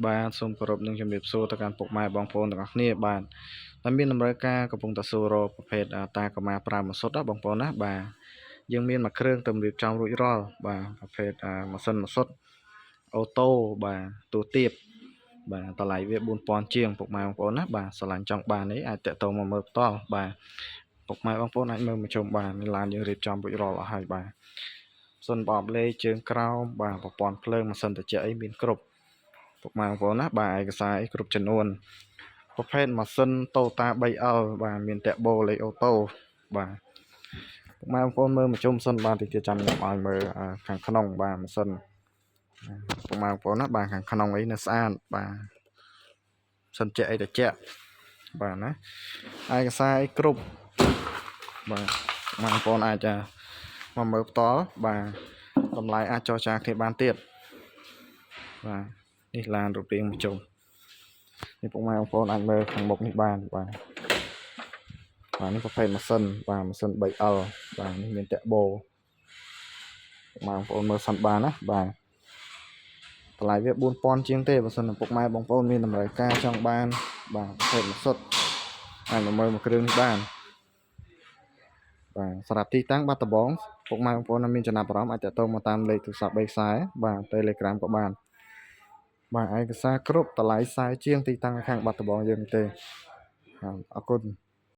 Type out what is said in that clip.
បាទសូមគោរពនឹងជំរាបសួរទៅកាន់ពុកម៉ែបងប្អូនទាំងអស់គ្នាបាទតែមានតម្រូវការកំពុងតស៊ូរកប្រភេទតាកម៉ាប្រើម៉ាស៊ុតណាបងប្អូនណាបាទយើងមានមួយគ្រឿងទៅរៀបចំរួចរាល់បាទប្រភេទម៉ាស៊ីនម៉ាស៊ុតអូតូបាទទូទាបបាទតម្លៃវា4000ជាងពុកម៉ែបងប្អូនណាបាទស្រឡាញ់ចង់បាននេះអាចតាក់ទងមកមើលផ្ទាល់បាទពុកម៉ែបងប្អូនអាចមើលមកជុំបានឡានយើងរៀបចំរួចរាល់អស់ហើយបាទសិនបបលេជើងក្រោមបាទប្រព័ន្ធភ្លើងម៉ាស៊ីនត្រជាក់អីមានគ្រប់ពុកម៉ែបងប្អូនណាបាទឯកសារអីគ្រប់ចំនួនប្រភេទម៉ាស៊ីន Toyota 3L បាទមានតាក់បូលេខអូតូបាទពុកម៉ែបងប្អូនមើលមកជុំសិនបាទតិចទៀតចាំខ្ញុំឲ្យមើលខាងក្នុងបាទម៉ាស៊ីនពុកម៉ែបងប្អូនណាបាទខាងក្នុងអីនៅស្អាតបាទសិនជាអីត្រជាក់បាទណាឯកសារអីគ្រប់បាទបងប្អូនអាចមកមើលផ្ទាល់បាទតម្លៃអាចចរចាគ្នាបានទៀតបាទនេះឡានរូបរាងមកជុំនេះពុកម៉ែបងប្អូនអាចមើលខាងមុខនេះបានបាទនេះប្រភេទម៉ាស៊ីនបាទម៉ាស៊ីន 3L បាទនេះមានតាក់បូពុកម៉ែបងប្អូនមើលសិនបានណាបាទតម្លៃវា4000ជាងទេបើសិនពុកម៉ែបងប្អូនមានតម្រូវការចង់បានបាទប្រភេទម៉ាស៊ុតអាចមកមើលមួយគ្រឿងនេះបានបាទសម្រាប់ទីតាំងបាត់ដំបងពុកម៉ែបងប្អូនមានចំណាប់អារម្មណ៍អាចតាក់ទងមកតាមលេខទូរស័ព្ទ3ខ្សែបាទ Telegram ក៏បានបាទឯកសារគ្រប់តម្លៃខ្សែជាងទីតាំងខាងបាត់ដំបងយើងទេអរគុណ